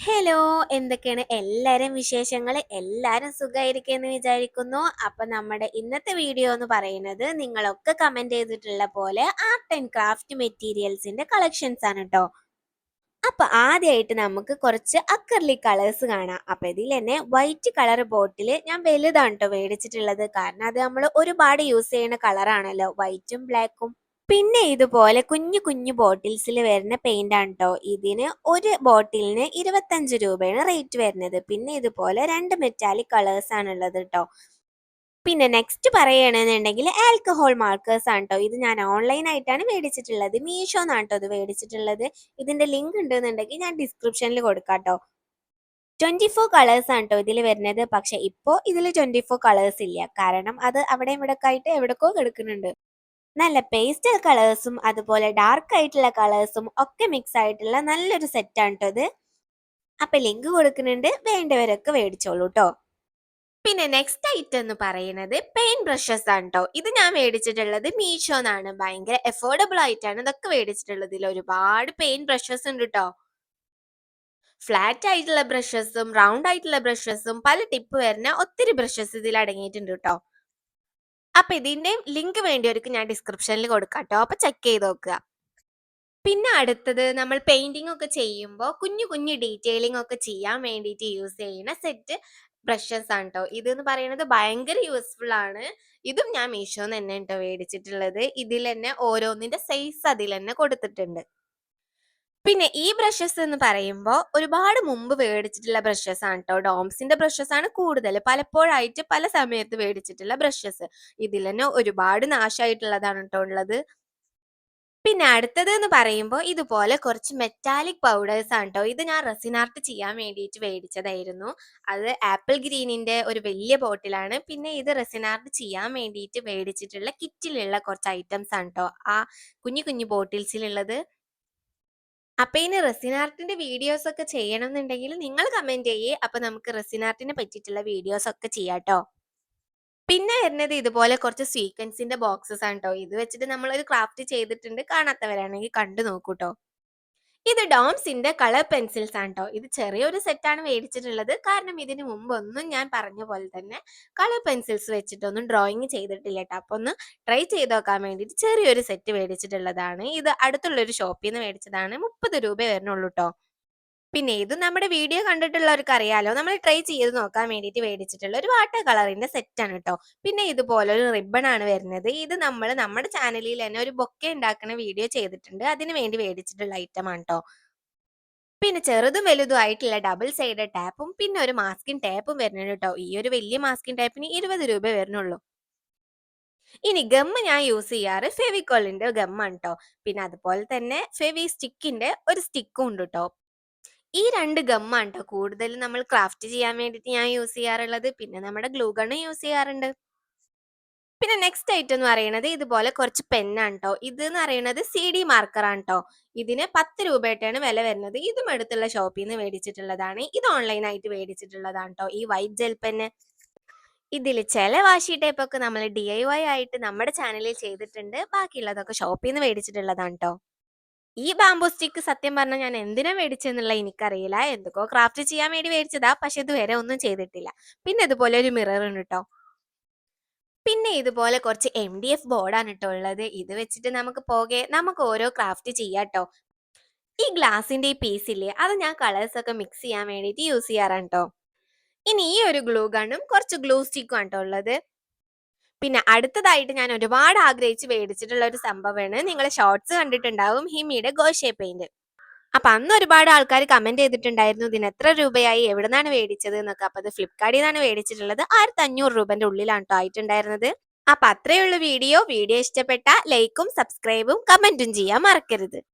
Hello, എന്തൊക്കെയാണ് എല്ലാരും വിശേഷങ്ങള്? എല്ലാരും സുഖായിരിക്കുമെന്ന് വിചാരിക്കുന്നു. അപ്പൊ നമ്മുടെ ഇന്നത്തെ വീഡിയോ എന്ന് പറയുന്നത് നിങ്ങളൊക്കെ കമന്റ് ചെയ്തിട്ടുള്ള പോലെ ആർട്ട് ആൻഡ് ക്രാഫ്റ്റ് മെറ്റീരിയൽസിന്റെ കളക്ഷൻസ് ആണ് കേട്ടോ. അപ്പൊ ആദ്യമായിട്ട് നമുക്ക് കുറച്ച് അക്രലിക് കളേഴ്സ് കാണാം. അപ്പൊ ഇതിൽ തന്നെ വൈറ്റ് കളർ ബോട്ടില് ഞാൻ വലുതാണ് കേട്ടോ മേടിച്ചിട്ടുള്ളത്. കാരണം അത് നമ്മൾ ഒരുപാട് യൂസ് ചെയ്യുന്ന കളറാണല്ലോ, വൈറ്റും ബ്ലാക്കും. പിന്നെ ഇതുപോലെ കുഞ്ഞു കുഞ്ഞു ബോട്ടിൽസിൽ വരുന്ന പെയിന്റ് ആണ് കേട്ടോ. ഇതിന് ഒരു ബോട്ടിലിന് 25 രൂപയാണ് റേറ്റ് വരുന്നത്. പിന്നെ ഇതുപോലെ രണ്ട് മെറ്റാലിക് കളേഴ്സ് ആണ് ഉള്ളത് കേട്ടോ. പിന്നെ നെക്സ്റ്റ് പറയുകയാണെന്നുണ്ടെങ്കിൽ ആൽക്കഹോൾ മാർക്കേഴ്സ് ആണ് കേട്ടോ. ഇത് ഞാൻ ഓൺലൈൻ ആയിട്ടാണ് മേടിച്ചിട്ടുള്ളത്. മീഷോന്നാണ് കേട്ടോ ഇത് മേടിച്ചിട്ടുള്ളത്. ഇതിന്റെ ലിങ്ക് ഉണ്ടെന്നുണ്ടെങ്കിൽ ഞാൻ ഡിസ്ക്രിപ്ഷനിൽ കൊടുക്കാം കേട്ടോ. 24 കളേഴ്സ് ആണ് കേട്ടോ ഇതിൽ വരുന്നത്. പക്ഷെ ഇപ്പോൾ ഇതിൽ 24 കളേഴ്സ് ഇല്ല. കാരണം അത് അവിടെ ഇവിടെ ആയിട്ട് എവിടേക്കോ കിടക്കുന്നുണ്ട്. നല്ല പേസ്റ്റൽ കളേഴ്സും അതുപോലെ ഡാർക്ക് ആയിട്ടുള്ള കളേഴ്സും ഒക്കെ മിക്സ് ആയിട്ടുള്ള നല്ലൊരു സെറ്റാണ് കേട്ടോ ഇത്. അപ്പൊ ലിങ്ക് കൊടുക്കുന്നുണ്ട്, വേണ്ടവരൊക്കെ മേടിച്ചോളൂ കേട്ടോ. പിന്നെ നെക്സ്റ്റ് ഐറ്റം എന്ന് പറയുന്നത് പെയിന്റ് ബ്രഷസ് ആണ് കേട്ടോ. ഇത് ഞാൻ മേടിച്ചിട്ടുള്ളത് മീഷോന്നാണ്. ഭയങ്കര അഫോർഡബിൾ ആയിട്ടാണ് ഇതൊക്കെ മേടിച്ചിട്ടുള്ളത്. ഇതിൽ ഒരുപാട് പെയിന്റ് ബ്രഷസ് ഉണ്ട് കേട്ടോ. ഫ്ലാറ്റ് ആയിട്ടുള്ള ബ്രഷസും റൗണ്ട് ആയിട്ടുള്ള ബ്രഷസും പല ടിപ്പ് വരുന്ന ഒത്തിരി ബ്രഷസ് ഇതിൽ അടങ്ങിയിട്ടുണ്ട് കേട്ടോ. അപ്പൊ ഇതിന്റെ ലിങ്ക് വേണ്ടിയവർക്ക് ഞാൻ ഡിസ്ക്രിപ്ഷനിൽ കൊടുക്കാം കേട്ടോ. അപ്പൊ ചെക്ക് ചെയ്ത് നോക്കുക. പിന്നെ അടുത്തത് നമ്മൾ പെയിന്റിംഗ് ഒക്കെ ചെയ്യുമ്പോൾ കുഞ്ഞു കുഞ്ഞു ഡീറ്റെയിലിംഗ് ഒക്കെ ചെയ്യാൻ വേണ്ടിയിട്ട് യൂസ് ചെയ്യുന്ന സെറ്റ് ബ്രഷസ് ആണ് കേട്ടോ. ഇതെന്ന് പറയുന്നത് ഭയങ്കര യൂസ്ഫുൾ ആണ്. ഇതും ഞാൻ മീഷോന്ന് തന്നെ കേട്ടോ മേടിച്ചിട്ടുള്ളത്. ഇതിൽ തന്നെ ഓരോന്നിന്റെ സൈസ് അതിൽ തന്നെ കൊടുത്തിട്ടുണ്ട്. പിന്നെ ഈ ബ്രഷസ് എന്ന് പറയുമ്പോൾ ഒരുപാട് മുമ്പ് മേടിച്ചിട്ടുള്ള ബ്രഷസ് ആണ് കേട്ടോ. ഡോംസിന്റെ ബ്രഷസ് ആണ് കൂടുതൽ പലപ്പോഴായിട്ട് പല സമയത്ത് മേടിച്ചിട്ടുള്ള ബ്രഷസ്. ഇതിൽ തന്നെ ഒരുപാട് നാശമായിട്ടുള്ളതാണ് കേട്ടോ ഉള്ളത്. പിന്നെ അടുത്തത് എന്ന് പറയുമ്പോൾ ഇതുപോലെ കുറച്ച് മെറ്റാലിക് പൗഡേഴ്സ് ആണ് കേട്ടോ. ഇത് ഞാൻ റെസിൻ ആർട്ട് ചെയ്യാൻ വേണ്ടിയിട്ട് മേടിച്ചതായിരുന്നു. അത് ആപ്പിൾ ഗ്രീനിന്റെ ഒരു വലിയ ബോട്ടിലാണ്. പിന്നെ ഇത് റെസിൻ ആർട്ട് ചെയ്യാൻ വേണ്ടിയിട്ട് മേടിച്ചിട്ടുള്ള കിറ്റിലുള്ള കുറച്ച് ഐറ്റംസ് ആണ് കേട്ടോ. ആ കുഞ്ഞു കുഞ്ഞു ബോട്ടിൽസിലുള്ളത്. അപ്പൊ ഇനി റെസിൻ ആർട്ടിന്റെ വീഡിയോസ് ഒക്കെ ചെയ്യണം എന്നുണ്ടെങ്കിൽ നിങ്ങൾ കമന്റ് ചെയ്യേ. അപ്പൊ നമുക്ക് റെസിൻ ആർട്ടിനെ പറ്റിയിട്ടുള്ള വീഡിയോസ് ഒക്കെ ചെയ്യാം കേട്ടോ. പിന്നെ വരുന്നത് ഇതുപോലെ കുറച്ച് സീക്വൻസിന്റെ ബോക്സസ് ആണ് കേട്ടോ. ഇത് വെച്ചിട്ട് നമ്മൾ ഒരു ക്രാഫ്റ്റ് ചെയ്തിട്ടുണ്ട്. കാണാത്തവരാണെങ്കിൽ കണ്ടു നോക്കൂട്ടോ. ഇത് ഡോംസിന്റെ കളർ പെൻസിൽസ് ആണ് ട്ടോ. ഇത് ചെറിയൊരു സെറ്റാണ് മേടിച്ചിട്ടുള്ളത്. കാരണം ഇതിന് മുമ്പൊന്നും ഞാൻ പറഞ്ഞ പോലെ തന്നെ കളർ പെൻസിൽസ് വെച്ചിട്ടൊന്നും ഡ്രോയിങ് ചെയ്തിട്ടില്ല ട്ടോ. അപ്പൊ ഒന്ന് ട്രൈ ചെയ്ത് നോക്കാൻ വേണ്ടിയിട്ട് ചെറിയൊരു സെറ്റ് മേടിച്ചിട്ടുള്ളതാണ്. ഇത് അടുത്തുള്ളൊരു ഷോപ്പിൽ നിന്ന് മേടിച്ചതാണ്. 30 രൂപ വരുന്നുള്ളൂ ട്ടോ. പിന്നെ ഇത് നമ്മുടെ വീഡിയോ കണ്ടിട്ടുള്ളവർക്ക് അറിയാലോ, നമ്മൾ ട്രൈ ചെയ്ത് നോക്കാൻ വേണ്ടിയിട്ട് മേടിച്ചിട്ടുള്ള ഒരു വാട്ടർ കളറിന്റെ സെറ്റ് ആണ് കേട്ടോ. പിന്നെ ഇതുപോലൊരു റിബൺ ആണ് വരുന്നത്. ഇത് നമ്മൾ നമ്മുടെ ചാനലിൽ തന്നെ ഒരു ബൊക്കെ ഉണ്ടാക്കുന്ന വീഡിയോ ചെയ്തിട്ടുണ്ട്. അതിന് വേണ്ടി മേടിച്ചിട്ടുള്ള ഐറ്റം ആണ് കേട്ടോ. പിന്നെ ചെറുതും വലുതും ആയിട്ടുള്ള ഡബിൾ സൈഡ് ടാപ്പും പിന്നെ ഒരു മാസ്കിൻ ടേപ്പും വരുന്നുണ്ട് കേട്ടോ. ഈ ഒരു വലിയ മാസ്കിൻ ടേപ്പിന് 20 രൂപ വരുന്നുള്ളൂ. ഇനി ഗമ്മ് ഞാൻ യൂസ് ചെയ്യാറ് ഫെവിക്കോളിന്റെ ഗമ്മാണ് കേട്ടോ. പിന്നെ അതുപോലെ തന്നെ ഫെവി സ്റ്റിക്കിന്റെ ഒരു സ്റ്റിക്കും ഉണ്ട് കേട്ടോ. ഈ 2 ഗമ്മാണ് ട്ടോ കൂടുതലും നമ്മൾ ക്രാഫ്റ്റ് ചെയ്യാൻ വേണ്ടിയിട്ട് ഞാൻ യൂസ് ചെയ്യാറുള്ളത്. പിന്നെ നമ്മുടെ ഗ്ലൂ ഗണ്ണ് യൂസ് ചെയ്യാറുണ്ട്. പിന്നെ നെക്സ്റ്റ് ഐറ്റം എന്ന് പറയുന്നത് ഇതുപോലെ കുറച്ച് പെന്നാണ് ട്ടോ. ഇത് എന്ന് പറയുന്നത് CD മാർക്കർ ആണ് ട്ടോ. ഇതിന് 10 രൂപയായിട്ടാണ് വില വരുന്നത്. ഇതും അടുത്തുള്ള ഷോപ്പിൽ നിന്ന് മേടിച്ചിട്ടുള്ളതാണ്. ഇത് ഓൺലൈൻ ആയിട്ട് മേടിച്ചിട്ടുള്ളതാണ് ട്ടോ. ഈ വൈറ്റ് ജെൽ പെന്ന്. ഇതിൽ ചില വാഷി ടൈപ്പ് ഒക്കെ നമ്മൾ DIY ആയിട്ട് നമ്മുടെ ചാനലിൽ ചെയ്തിട്ടുണ്ട്. ബാക്കിയുള്ളതൊക്കെ ഷോപ്പിൽ നിന്ന് മേടിച്ചിട്ടുള്ളതാണ് ട്ടോ. ഈ ബാംബൂ സ്റ്റിക്ക് സത്യം പറഞ്ഞാൽ ഞാൻ എന്തിനാ മേടിച്ചെന്നുള്ള എനിക്കറിയില്ല. എന്തൊക്കെയോ ക്രാഫ്റ്റ് ചെയ്യാൻ വേണ്ടി മേടിച്ചതാ. പക്ഷെ ഇതുവരെ ഒന്നും ചെയ്തിട്ടില്ല. പിന്നെ ഇതുപോലെ ഒരു മിറർ ഉണ്ട് ട്ടോ. പിന്നെ ഇതുപോലെ കുറച്ച് MDF ബോർഡാണ് ട്ടോ ഉള്ളത്. ഇത് വെച്ചിട്ട് നമുക്ക് ഓരോ ക്രാഫ്റ്റ് ചെയ്യാട്ടോ. ഈ ഗ്ലാസിന്റെ ഈ പീസ് ഇല്ലേ, അത് ഞാൻ കളേഴ്സ് ഒക്കെ മിക്സ് ചെയ്യാൻ വേണ്ടിയിട്ട് യൂസ് ചെയ്യാറാണ് ട്ടോ. ഇനി ഈ ഒരു ഗ്ലൂ ഗണ്ണും കുറച്ച് ഗ്ലൂ സ്റ്റിക്കും ആണ് ട്ടോ ഉള്ളത്. പിന്നെ അടുത്തതായിട്ട് ഞാൻ ഒരുപാട് ആഗ്രഹിച്ച് മേടിച്ചിട്ടുള്ള ഒരു സംഭവമാണ്. നിങ്ങൾ ഷോർട്സ് കണ്ടിട്ടുണ്ടാവും, ഹിമിയുടെ ഗോഷേ പെയിന്റ്. അപ്പൊ അന്ന് ഒരുപാട് ആൾക്കാർ കമന്റ് ചെയ്തിട്ടുണ്ടായിരുന്നു ഇതിന് എത്ര രൂപയായി, എവിടുന്നാണ് മേടിച്ചത് എന്നൊക്കെ. അപ്പൊ അത് ഫ്ലിപ്കാർട്ടിൽ നിന്നാണ് മേടിച്ചിട്ടുള്ളത്. 1500 രൂപന്റെ ഉള്ളിലാണ് ട്ടോ ആയിട്ടുണ്ടായിരുന്നത്. അപ്പൊ അത്രയുള്ള വീഡിയോ ഇഷ്ടപ്പെട്ട ലൈക്കും സബ്സ്ക്രൈബും കമന്റും ചെയ്യാൻ മറക്കരുത്.